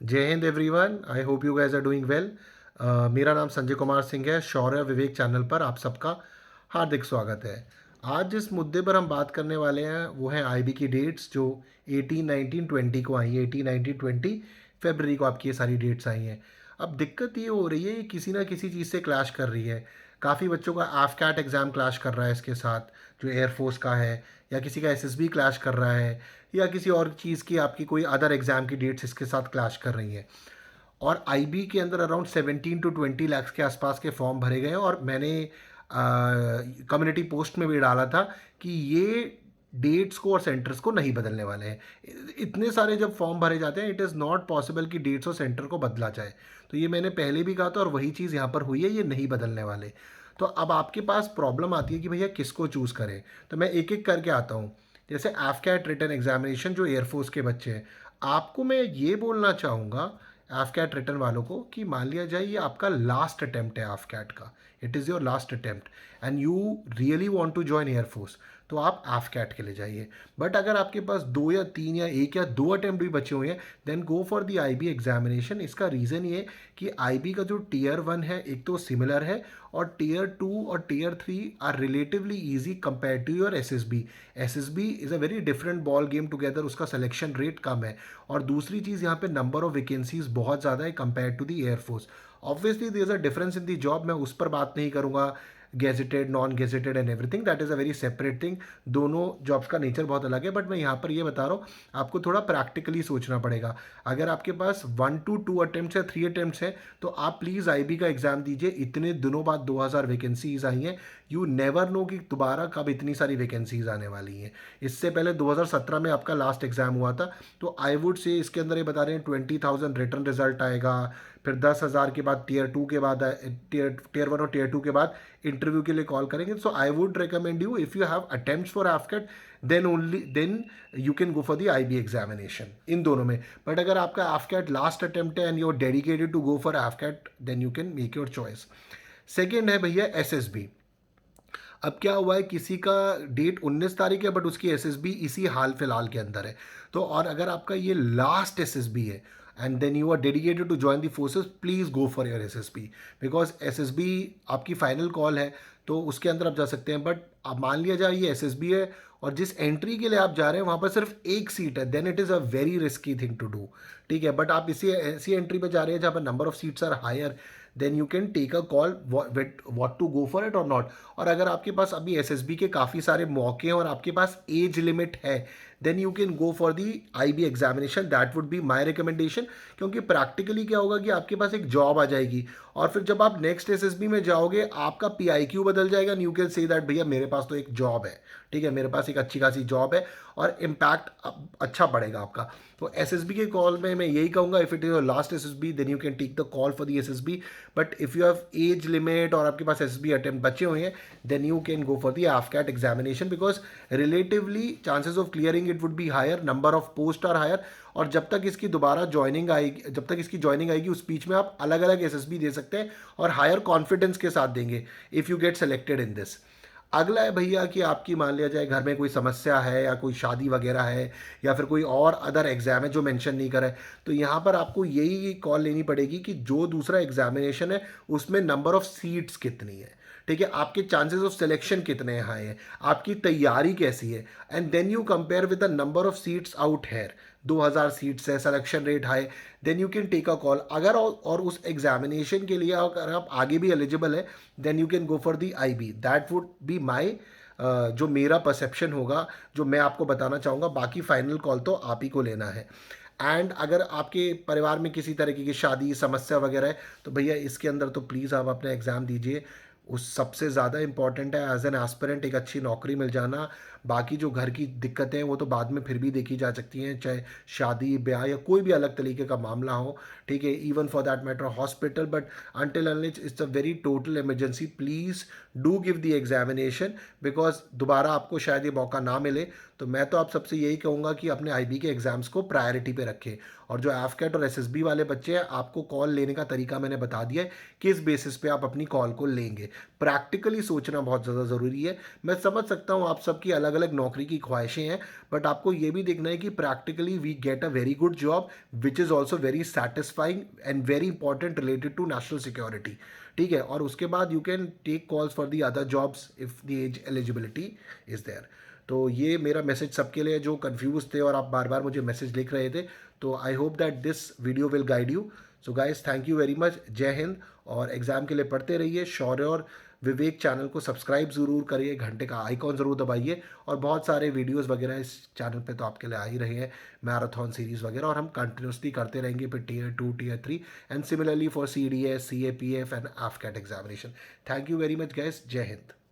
जय Hind everyone. I hope you guys are doing well. मेरा नाम संजय कुमार सिंह है। शौर्य विवेक चैनल पर आप सबका हार्दिक स्वागत है। आज जिस मुद्दे पर हम बात करने वाले हैं वो है आईबी की डेट्स जो 18, 19, 20 को आई है। 18, 19, 20 फरवरी को आपकी ये सारी डेट्स आई हैं। अब दिक्कत ये हो रही है, ये किसी ना किसी चीज़ से क्लैश कर रही है। काफ़ी बच्चों का एफकैट एग्ज़ाम क्लैश कर रहा है इसके साथ, जो एयरफोर्स का है, या किसी का एसएसबी क्लैश कर रहा है, या किसी और चीज़ की आपकी कोई अदर एग्ज़ाम की डेट्स इसके साथ क्लैश कर रही हैं। और आईबी के अंदर अराउंड 17 to 20 लाख के आसपास के फॉर्म भरे गए हैं। और मैंने कम्युनिटी पोस्ट में भी डाला था कि ये डेट्स को और सेंटर्स को नहीं बदलने वाले हैं। इतने सारे जब फॉर्म भरे जाते हैं, इट इज़ नॉट पॉसिबल कि डेट्स और सेंटर को बदला जाए। तो ये मैंने पहले भी कहा था और वही चीज़ यहाँ पर हुई है, ये नहीं बदलने वाले। तो अब आपके पास प्रॉब्लम आती है कि भैया किसको चूज़ करें। तो मैं एक एक करके आता हूँ। जैसे एफकैट रिटन एग्जामिनेशन जो एयरफोर्स के बच्चे हैं, आपको मैं ये बोलना चाहूँगा एफकैट रिटर्न वालों को कि मान लिया जाए ये आपका लास्ट अटेम्प्ट है एफकैट का। It is your last attempt and you really want to join air force, तो आप एफकैट के लिए जाइए। बट अगर आपके पास दो या तीन या एक या दो अटेम्प्ट भी बचे हुए हैं, then go for the IB examination. इसका रीज़न ये कि आईबी का जो टीयर 1 है एक तो सिमिलर है, और टीयर 2 और tier 3 are relatively easy compare to your SSB. SSB is a very different ball game together, उसका सिलेक्शन रेट कम है। और दूसरी चीज़ यहाँ पे नंबर ऑफ वैकेंसीज बहुत ज़्यादा है compare to the air force. Obviously there is a difference in the job, मैं उस पर बात नहीं करूँगा। Gazetted, non gazetted and everything, that is a very separate thing. दोनों जॉब्स का नेचर बहुत अलग है। बट मैं यहाँ पर ये बता रहा हूँ, आपको थोड़ा प्रैक्टिकली सोचना पड़ेगा। अगर आपके पास 1 to 2 अटेम्प्ट या 3 अटेम्प्ट हैं, तो आप प्लीज़ आईबी का एग्ज़ाम दीजिए। इतने दिनों बाद 2000 वैकेंसीज आई हैं। यू नेवर नो कि दोबारा कब इतनी सारी वैकेंसीज आने वाली हैं। इससे पहले 2017 में आपका लास्ट एग्ज़ाम हुआ था। तो आई वुड से इसके अंदर ये बता रहे हैं 20,000 रिटर्न रिजल्ट आएगा। फिर 10,000 के बाद टीयर 2 के बाद टीयर 1 और टीयर 2 के बाद इंटरव्यू के लिए कॉल करेंगे। So I would recommend you, if you have attempts for AFCAT, then you can go for the IB examination इन दोनों में। बट अगर आपका एफकेट लास्ट अटेम्प्ट है and you are dedicated to go for AFCAT, then you can make your choice. Second है भैया SSB. अब क्या हुआ है, किसी का डेट 19 तारीख है बट उसकी एसएसबी इसी हाल फिलहाल के अंदर है। तो और अगर आपका ये लास्ट एसएसबी है and then you are dedicated to join the forces, please go for your SSB, because SSB आपकी फाइनल कॉल है। तो उसके अंदर आप जा सकते हैं। बट अब मान लिया जाए ये एसएसबी है और जिस एंट्री के लिए आप जा रहे हैं वहाँ पर सिर्फ एक सीट है, then it is a very risky thing to do. ठीक है, बट आप इसी ऐसी एंट्री पे जा रहे हैं जहाँ पर number of seats are higher, then you can take a call what to go for it और नॉट। और अगर आपके पास अभी एसएसबी के काफ़ी सारे मौके हैं और आपके पास एज लिमिट है, then you can go for the IB examination. That would be my recommendation. क्योंकि प्रैक्टिकली क्या होगा कि आपके पास एक जॉब आ जाएगी, और फिर जब आप नेक्स्ट एसएसबी में जाओगे आपका पीआईक्यू बदल जाएगा and you can say that भैया मेरे पास तो एक जॉब है। ठीक है, मेरे पास एक अच्छी खासी जॉब है और इम्पैक्ट अच्छा पड़ेगा आपका। तो एसएसबी के कॉल में मैं यही कहूँगा, if it is your last SSB then you can take the call for the SSB. But if you have age limit और आपके पास एसएसबी अटेम्प्ट बचे हुए हैं, then you can go for the AFCAT examination, because relatively chances of clearing it would be higher, number of post are higher. और जब तक इसकी दोबारा ज्वाइनिंग आएगी, जब तक इसकी ज्वाइनिंग आएगी उस बीच में आप अलग अलग एसएसबी दे सकते हैं और हायर कॉन्फिडेंस के साथ देंगे if you get selected in this. अगला है भैया कि आपकी मान लिया जाए घर में कोई समस्या है या कोई शादी वगैरह है या फिर कोई और अदर एग्जाम है जो मेंशन नहीं करा है, तो यहाँ पर आपको यही कॉल लेनी पड़ेगी कि जो दूसरा एग्जामिनेशन है उसमें नंबर ऑफ सीट्स कितनी है। ठीक है, आपके चांसेस ऑफ सिलेक्शन कितने हाई हैं, आपकी तैयारी कैसी है, and then you compare with the number of seats out here. 2000 seats है, selection rate high, then you can take a call. अगर और उस एग्जामिनेशन के लिए अगर आप आगे भी एलिजिबल है, then you can go for the IB. That would be my जो मेरा परसेप्शन होगा, जो मैं आपको बताना चाहूँगा। बाकी फाइनल कॉल तो आप ही को लेना है। एंड अगर आपके परिवार में किसी तरीके की शादी समस्या वगैरह है, तो भैया इसके अंदर तो प्लीज़ आप अपना एग्ज़ाम दीजिए। उस सबसे ज़्यादा इंपॉर्टेंट है एज एन एस्पिरेंट एक अच्छी नौकरी मिल जाना। बाकी जो घर की दिक्कतें हैं वो तो बाद में फिर भी देखी जा सकती हैं, चाहे शादी ब्याह या कोई भी अलग तरीके का मामला हो। ठीक है, even for that matter hospital. But until unless it's a very total emergency, please do give the examination, because दोबारा आपको शायद ये मौका ना मिले। तो मैं तो आप सबसे यही कहूँगा कि अपने आईबी के एग्ज़ाम्स को प्रायोरिटी पे रखें। और जो एफकेट और एसएसबी वाले बच्चे हैं, आपको कॉल लेने का तरीका मैंने बता दिया है, किस बेसिस पे आप अपनी कॉल को लेंगे। प्रैक्टिकली सोचना बहुत ज़्यादा ज़रूरी है। मैं समझ सकता हूँ आप सबकी अलग अलग नौकरी की ख्वाहिशें हैं, बट आपको ये भी देखना है कि practically we get a very good job which is also very satisfying and very important related to national security. ठीक है, और उसके बाद you can take calls for the other jobs if the age eligibility is there. तो ये मेरा message सबके लिए जो कंफ्यूज थे और आप बार बार मुझे मैसेज लिख रहे थे, तो I hope that this video will guide you. So guys, thank you very much. जय हिंद। और एग्ज़ाम के लिए पढ़ते रहिए। शौर्य और विवेक चैनल को सब्सक्राइब ज़रूर करिए, घंटे का आइकॉन ज़रूर दबाइए, और बहुत सारे वीडियोस वगैरह इस चैनल पे तो आपके लिए आ ही रहे हैं, मैराथन सीरीज़ वगैरह, और हम कंटिन्यूसली करते रहेंगे फिर tier 2 tier 3 and similarly for CDS CAPF एंड AFCAT examination. Thank you very much guys. जय हिंद।